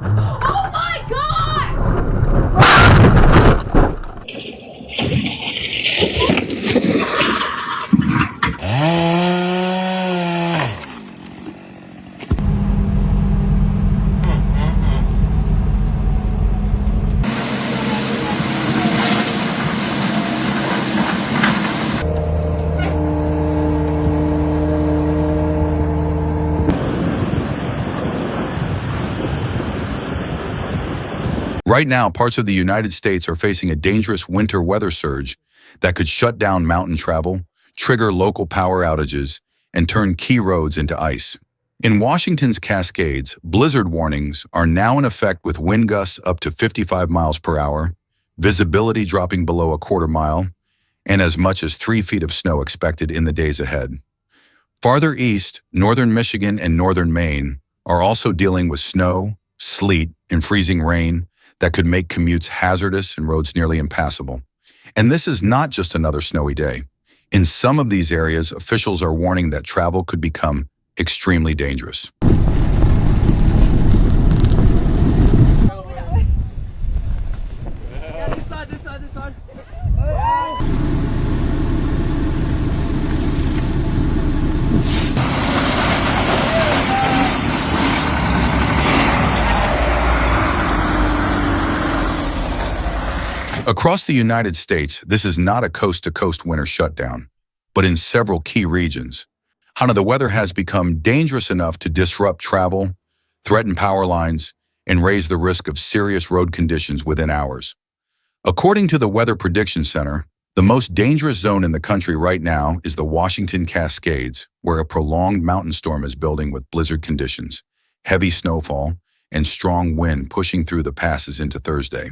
Oh my gosh! Right now, parts of the United States are facing a dangerous winter weather surge that could shut down mountain travel, trigger local power outages, and turn key roads into ice. In Washington's Cascades, blizzard warnings are now in effect with wind gusts up to 55 miles per hour, visibility dropping below a quarter mile, and as much as 3 feet of snow expected in the days ahead. Farther east, northern Michigan and northern Maine are also dealing with snow, sleet, and freezing rain that could make commutes hazardous and roads nearly impassable. And this is not just another snowy day. In some of these areas, officials are warning that travel could become extremely dangerous. This side. Across the United States, this is not a coast-to-coast winter shutdown, but in several key regions. The weather has become dangerous enough to disrupt travel, threaten power lines, and raise the risk of serious road conditions within hours. According to the Weather Prediction Center, the most dangerous zone in the country right now is the Washington Cascades, where a prolonged mountain storm is building with blizzard conditions, heavy snowfall, and strong wind pushing through the passes into Thursday.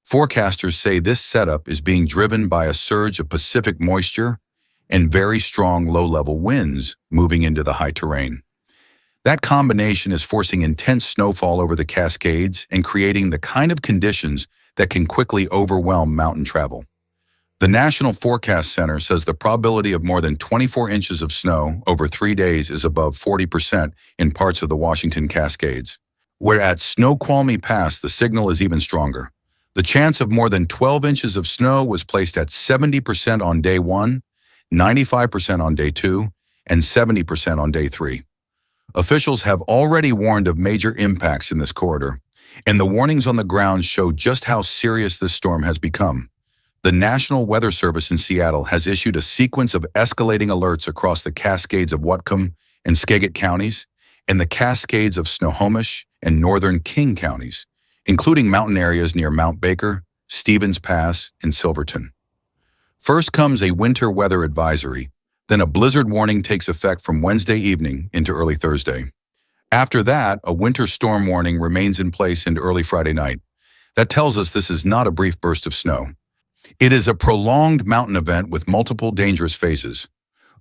Forecasters say this setup is being driven by a surge of Pacific moisture and very strong low-level winds moving into the high terrain. That combination is forcing intense snowfall over the Cascades and creating the kind of conditions that can quickly overwhelm mountain travel. The National Forecast Center says the probability of more than 24 inches of snow over 3 days is above 40% in parts of the Washington Cascades. Where at Snoqualmie Pass, the signal is even stronger. The chance of more than 12 inches of snow was placed at 70% on day 1, 95% on day 2, and 70% on day 3. Officials have already warned of major impacts in this corridor, and the warnings on the ground show just how serious this storm has become. The National Weather Service in Seattle has issued a sequence of escalating alerts across the Cascades of Whatcom and Skagit counties and the Cascades of Snohomish and northern King counties, including mountain areas near Mount Baker, Stevens Pass, and Silverton. First comes a winter weather advisory, then a blizzard warning takes effect from Wednesday evening into early Thursday. After that, a winter storm warning remains in place into early Friday night. That tells us this is not a brief burst of snow. It is a prolonged mountain event with multiple dangerous phases.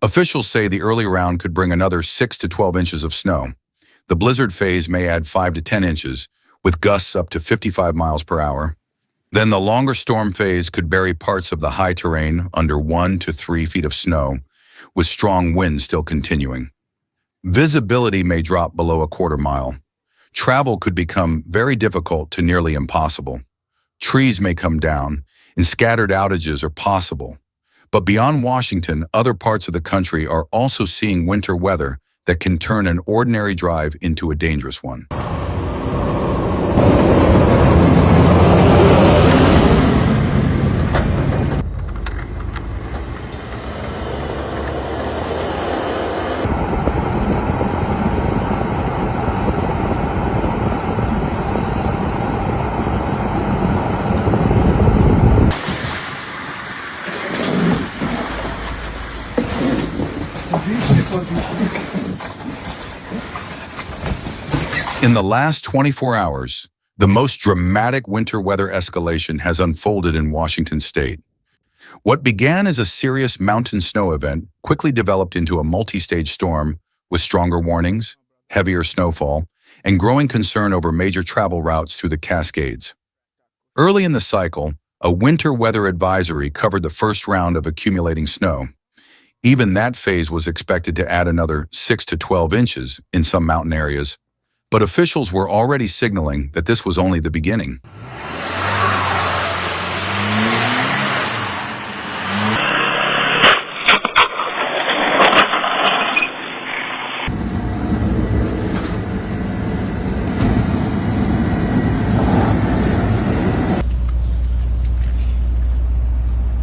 Officials say the early round could bring another 6 to 12 inches of snow. The blizzard phase may add 5 to 10 inches, with gusts up to 55 miles per hour. Then the longer storm phase could bury parts of the high terrain under 1 to 3 feet of snow, with strong winds still continuing. Visibility may drop below a quarter mile. Travel could become very difficult to nearly impossible. Trees may come down, and scattered outages are possible. But beyond Washington, other parts of the country are also seeing winter weather that can turn an ordinary drive into a dangerous one. In the last 24 hours, the most dramatic winter weather escalation has unfolded in Washington state. What began as a serious mountain snow event quickly developed into a multi-stage storm with stronger warnings, heavier snowfall, and growing concern over major travel routes through the Cascades. Early in the cycle, a winter weather advisory covered the first round of accumulating snow. Even that phase was expected to add another 6 to 12 inches in some mountain areas. But officials were already signaling that this was only the beginning.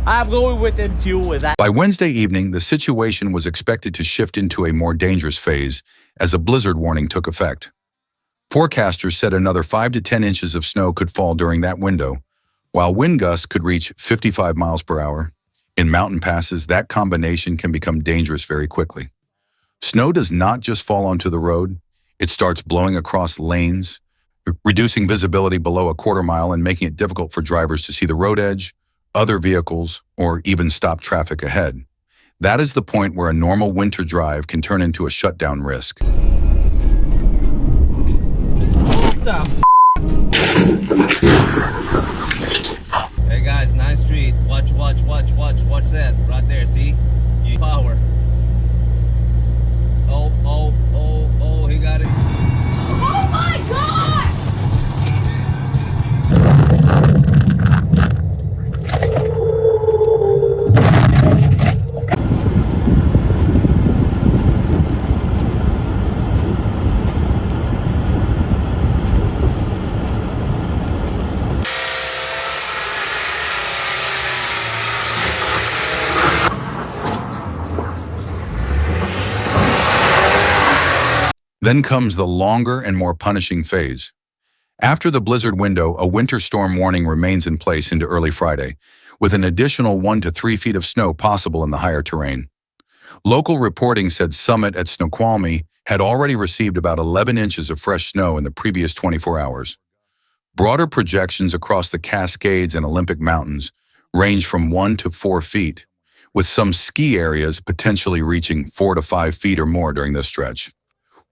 I'm going with them too with that. By Wednesday evening, the situation was expected to shift into a more dangerous phase as a blizzard warning took effect. Forecasters said another 5 to 10 inches of snow could fall during that window, while wind gusts could reach 55 miles per hour. In mountain passes, that combination can become dangerous very quickly. Snow does not just fall onto the road, it starts blowing across lanes, reducing visibility below a quarter mile and making it difficult for drivers to see the road edge, other vehicles, or even stop traffic ahead. That is the point where a normal winter drive can turn into a shutdown risk. Hey guys, nice street. Watch that right there. See? You power. Oh, he got it. Oh my gosh! Then comes the longer and more punishing phase. After the blizzard window, a winter storm warning remains in place into early Friday, with an additional 1 to 3 feet of snow possible in the higher terrain. Local reporting said Summit at Snoqualmie had already received about 11 inches of fresh snow in the previous 24 hours. Broader projections across the Cascades and Olympic Mountains range from 1 to 4 feet, with some ski areas potentially reaching 4 to 5 feet or more during this stretch.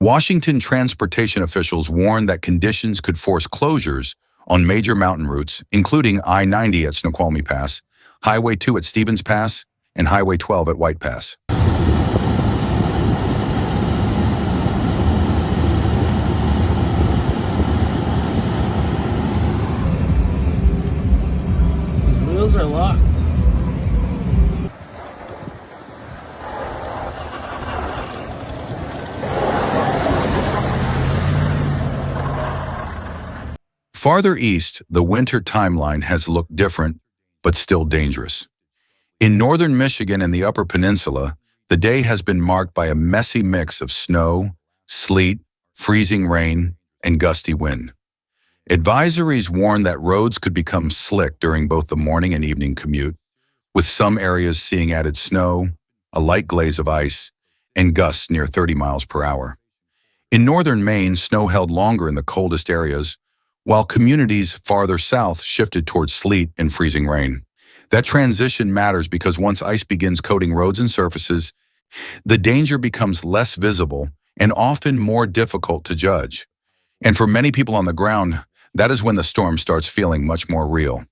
Washington transportation officials warned that conditions could force closures on major mountain routes, including I-90 at Snoqualmie Pass, Highway 2 at Stevens Pass, and Highway 12 at White Pass. The wheels are locked. Farther east, the winter timeline has looked different, but still dangerous. In northern Michigan and the Upper Peninsula, the day has been marked by a messy mix of snow, sleet, freezing rain, and gusty wind. Advisories warn that roads could become slick during both the morning and evening commute, with some areas seeing added snow, a light glaze of ice, and gusts near 30 miles per hour. In northern Maine, snow held longer in the coldest areas, while communities farther south shifted towards sleet and freezing rain. That transition matters because once ice begins coating roads and surfaces, the danger becomes less visible and often more difficult to judge. And for many people on the ground, that is when the storm starts feeling much more real.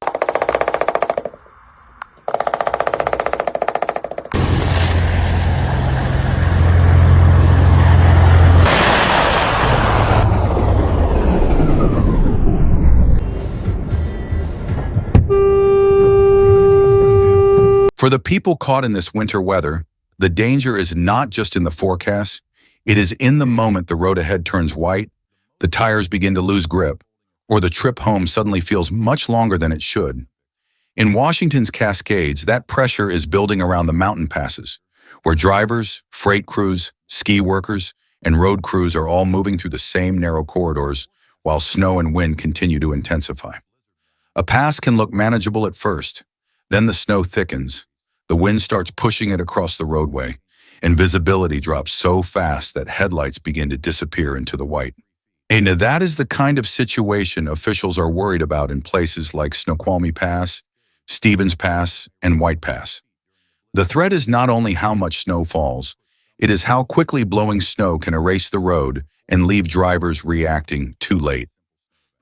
For the people caught in this winter weather, the danger is not just in the forecast, it is in the moment the road ahead turns white, the tires begin to lose grip, or the trip home suddenly feels much longer than it should. In Washington's Cascades, that pressure is building around the mountain passes, where drivers, freight crews, ski workers, and road crews are all moving through the same narrow corridors while snow and wind continue to intensify. A pass can look manageable at first, then the snow thickens. The wind starts pushing it across the roadway, and visibility drops so fast that headlights begin to disappear into the white. And that is the kind of situation officials are worried about in places like Snoqualmie Pass, Stevens Pass, and White Pass. The threat is not only how much snow falls, it is how quickly blowing snow can erase the road and leave drivers reacting too late.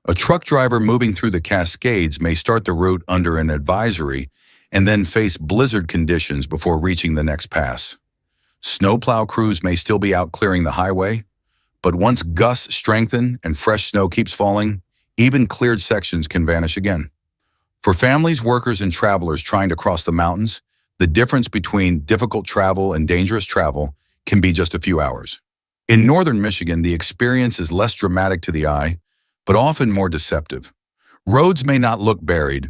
A truck driver moving through the Cascades may start the route under an advisory and then face blizzard conditions before reaching the next pass. Snowplow crews may still be out clearing the highway, But once gusts strengthen and fresh snow keeps falling, even cleared sections can vanish again. For families, workers, and travelers trying to cross the mountains, the difference between difficult travel and dangerous travel can be just a few hours. In northern Michigan, the experience is less dramatic to the eye, but often more deceptive. Roads may not look buried,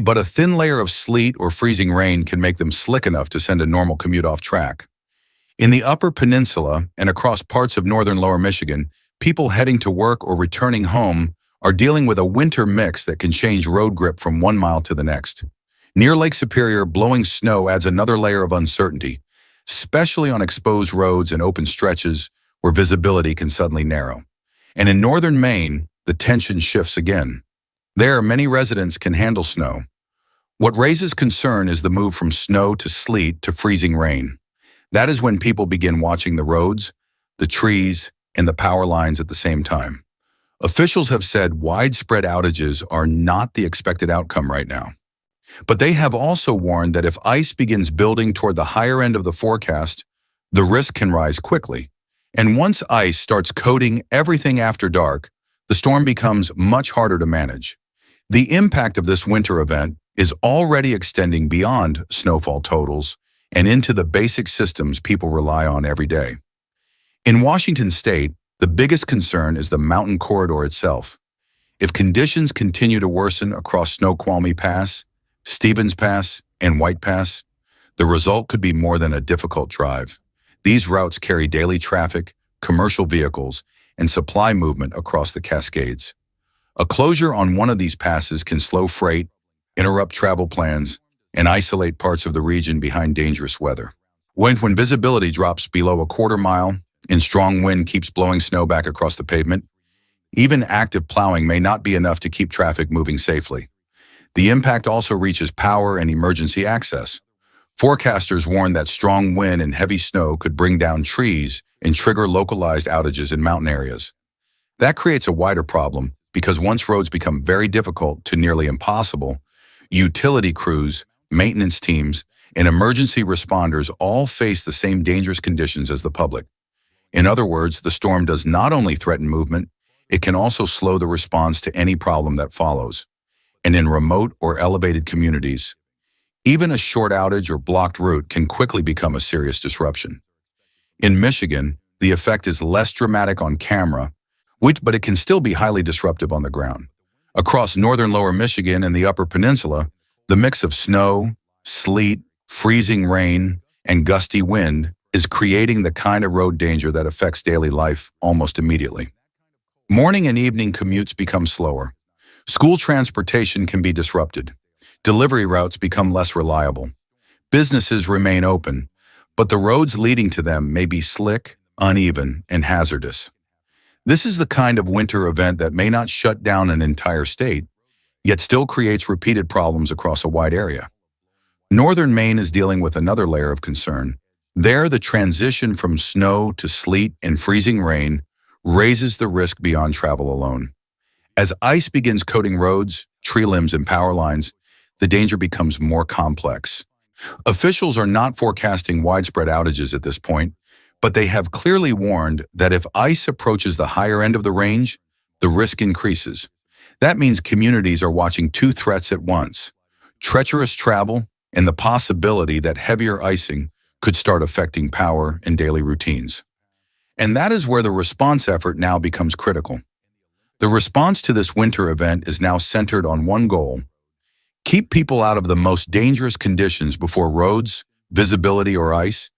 but a thin layer of sleet or freezing rain can make them slick enough to send a normal commute off track. In the Upper Peninsula and across parts of northern Lower Michigan, people heading to work or returning home are dealing with a winter mix that can change road grip from 1 mile to the next. Near Lake Superior, blowing snow adds another layer of uncertainty, especially on exposed roads and open stretches where visibility can suddenly narrow. And in northern Maine, the tension shifts again. There, many residents can handle snow. What raises concern is the move from snow to sleet to freezing rain. That is when people begin watching the roads, the trees, and the power lines at the same time. Officials have said widespread outages are not the expected outcome right now. But they have also warned that if ice begins building toward the higher end of the forecast, the risk can rise quickly. And once ice starts coating everything after dark, the storm becomes much harder to manage. The impact of this winter event is already extending beyond snowfall totals and into the basic systems people rely on every day. In Washington state, the biggest concern is the mountain corridor itself. If conditions continue to worsen across Snoqualmie Pass, Stevens Pass, and White Pass, the result could be more than a difficult drive. These routes carry daily traffic, commercial vehicles, and supply movement across the Cascades. A closure on one of these passes can slow freight, interrupt travel plans, and isolate parts of the region behind dangerous weather. When visibility drops below a quarter mile and strong wind keeps blowing snow back across the pavement, even active plowing may not be enough to keep traffic moving safely. The impact also reaches power and emergency access. Forecasters warn that strong wind and heavy snow could bring down trees and trigger localized outages in mountain areas. That creates a wider problem because once roads become very difficult to nearly impossible, utility crews, maintenance teams, and emergency responders all face the same dangerous conditions as the public. In other words, the storm does not only threaten movement, it can also slow the response to any problem that follows. And in remote or elevated communities, even a short outage or blocked route can quickly become a serious disruption. In Michigan, the effect is less dramatic on camera, but it can still be highly disruptive on the ground. Across northern Lower Michigan and the Upper Peninsula, the mix of snow, sleet, freezing rain, and gusty wind is creating the kind of road danger that affects daily life almost immediately. Morning and evening commutes become slower. School transportation can be disrupted. Delivery routes become less reliable. Businesses remain open, but the roads leading to them may be slick, uneven, and hazardous. This is the kind of winter event that may not shut down an entire state, yet still creates repeated problems across a wide area. Northern Maine is dealing with another layer of concern. There, the transition from snow to sleet and freezing rain raises the risk beyond travel alone. As ice begins coating roads, tree limbs, and power lines, the danger becomes more complex. Officials are not forecasting widespread outages at this point, but they have clearly warned that if ice approaches the higher end of the range, the risk increases. That means communities are watching two threats at once: treacherous travel and the possibility that heavier icing could start affecting power and daily routines. And that is where the response effort now becomes critical. The response to this winter event is now centered on one goal: keep people out of the most dangerous conditions before roads, visibility, or ice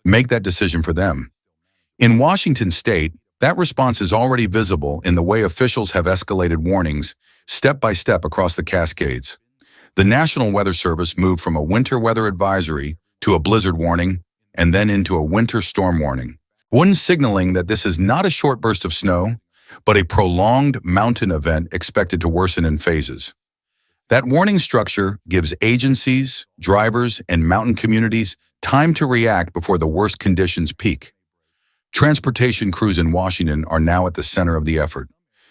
make that decision for them. In Washington state, that response is already visible in the way officials have escalated warnings step by step across the Cascades. The National Weather Service moved from a winter weather advisory to a blizzard warning and then into a winter storm warning, one signaling that this is not a short burst of snow, but a prolonged mountain event expected to worsen in phases. That warning structure gives agencies, drivers, and mountain communities time to react before the worst conditions peak. Transportation crews in Washington are now at the center of the effort.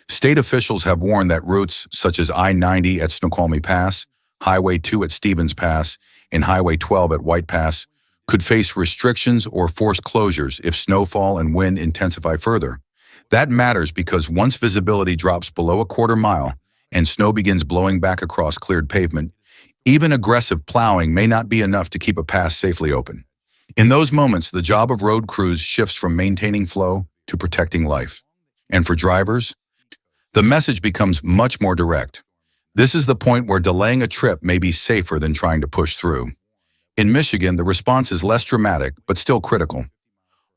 State officials have warned that routes such as I-90 at Snoqualmie Pass, Highway 2 at Stevens Pass, and Highway 12 at White Pass could face restrictions or forced closures if snowfall and wind intensify further. That matters because once visibility drops below a quarter mile and snow begins blowing back across cleared pavement, even aggressive plowing may not be enough to keep a pass safely open. In those moments, the job of road crews shifts from maintaining flow to protecting life. And for drivers, the message becomes much more direct. This is the point where delaying a trip may be safer than trying to push through. In Michigan, the response is less dramatic, but still critical.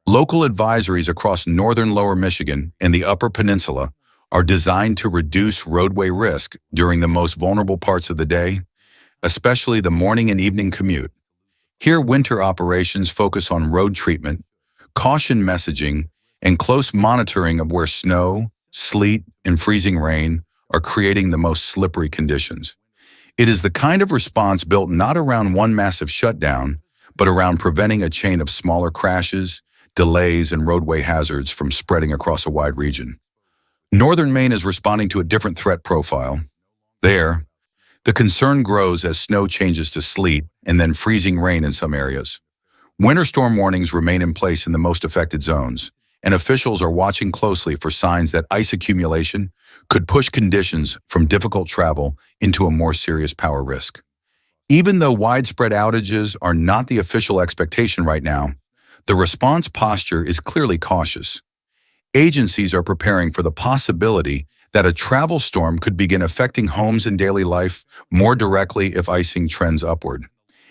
Local advisories across northern lower Michigan and the Upper Peninsula are designed to reduce roadway risk during the most vulnerable parts of the day, especially the morning and evening commute. Here, winter operations focus on road treatment, caution messaging, and close monitoring of where snow, sleet, and freezing rain are creating the most slippery conditions. It is the kind of response built not around one massive shutdown, but around preventing a chain of smaller crashes, delays, and roadway hazards from spreading across a wide region. Northern Maine is responding to a different threat profile. There, the concern grows as snow changes to sleet and then freezing rain in some areas. Winter storm warnings remain in place in the most affected zones, and officials are watching closely for signs that ice accumulation could push conditions from difficult travel into a more serious power risk. Even though widespread outages are not the official expectation right now, the response posture is clearly cautious. Agencies are preparing for the possibility that a travel storm could begin affecting homes and daily life more directly if icing trends upward.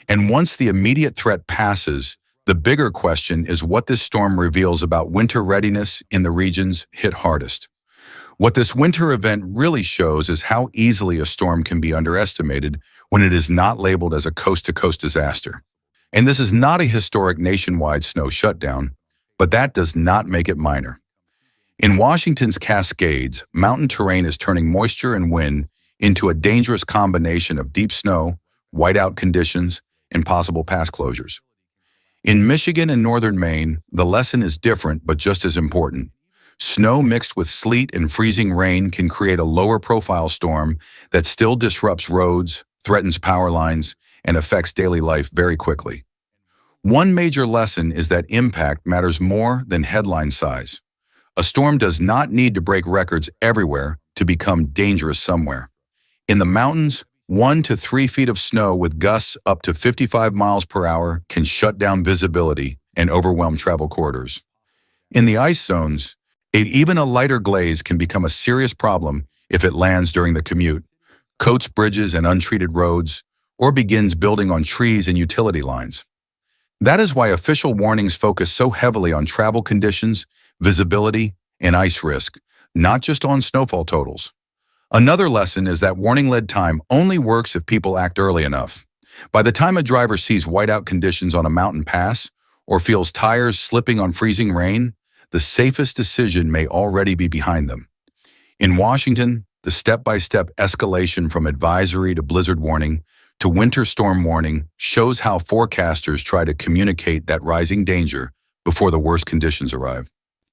And once the immediate threat passes, the bigger question is what this storm reveals about winter readiness in the regions hit hardest. What this winter event really shows is how easily a storm can be underestimated when it is not labeled as a coast-to-coast disaster. And this is not a historic nationwide snow shutdown, but that does not make it minor. In Washington's Cascades, mountain terrain is turning moisture and wind into a dangerous combination of deep snow, whiteout conditions, and possible pass closures. In Michigan and northern Maine, the lesson is different but just as important. Snow mixed with sleet and freezing rain can create a lower-profile storm that still disrupts roads, threatens power lines, and affects daily life very quickly. One major lesson is that impact matters more than headline size. A storm does not need to break records everywhere to become dangerous somewhere. In the mountains, 1 to 3 feet of snow with gusts up to 55 miles per hour can shut down visibility and overwhelm travel corridors. In the ice zones, even a lighter glaze can become a serious problem if it lands during the commute, coats bridges and untreated roads, or begins building on trees and utility lines. That is why official warnings focus so heavily on travel conditions, visibility, and ice risk, not just on snowfall totals. Another lesson is that warning lead time only works if people act early enough. By the time a driver sees whiteout conditions on a mountain pass or feels tires slipping on freezing rain, the safest decision may already be behind them. In Washington, the step-by-step escalation from advisory to blizzard warning to winter storm warning shows how forecasters try to communicate that rising danger before the worst conditions arrive.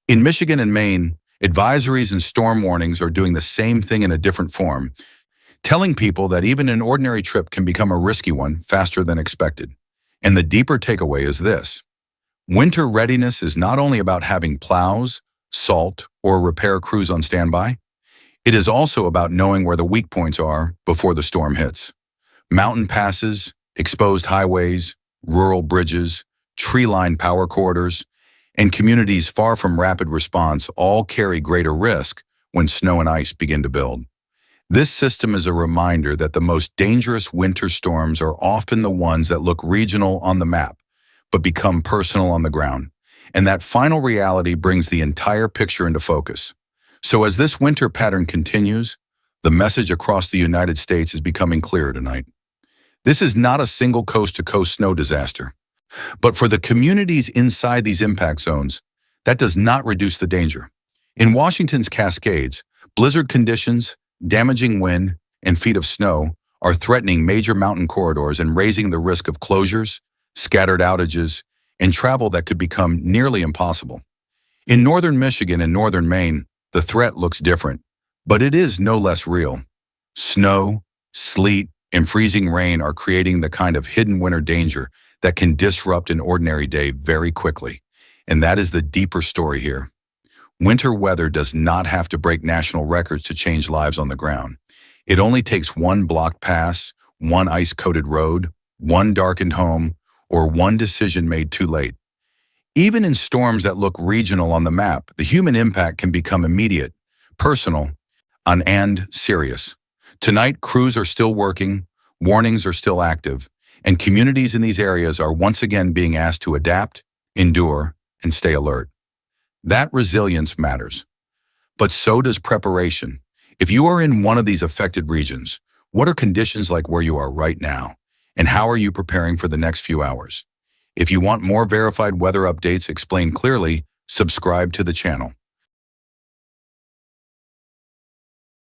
In Michigan and Maine, advisories and storm warnings are doing the same thing in a different form, telling people that even an ordinary trip can become a risky one faster than expected. And the deeper takeaway is this: winter readiness is not only about having plows, salt, or repair crews on standby. It is also about knowing where the weak points are before the storm hits. Mountain passes, exposed highways, rural bridges, tree-lined power corridors, and communities far from rapid response all carry greater risk when snow and ice begin to build. This system is a reminder that the most dangerous winter storms are often the ones that look regional on the map, but become personal on the ground. And that final reality brings the entire picture into focus. So as this winter pattern continues, the message across the United States is becoming clearer tonight. This is not a single coast-to-coast snow disaster. But for the communities inside these impact zones, that does not reduce the danger. In Washington's Cascades, blizzard conditions, damaging wind, and feet of snow are threatening major mountain corridors and raising the risk of closures, scattered outages, and travel that could become nearly impossible. In northern Michigan and northern Maine, the threat looks different, but it is no less real. Snow, sleet, and freezing rain are creating the kind of hidden winter danger that can disrupt an ordinary day very quickly. And that is the deeper story here. Winter weather does not have to break national records to change lives on the ground. It only takes one blocked pass, one ice-coated road, one darkened home, or one decision made too late. Even in storms that look regional on the map, the human impact can become immediate, personal, and serious. Tonight, crews are still working, warnings are still active, and communities in these areas are once again being asked to adapt, endure, and stay alert. That resilience matters. But so does preparation. If you are in one of these affected regions, what are conditions like where you are right now? And how are you preparing for the next few hours? If you want more verified weather updates explained clearly, subscribe to the channel.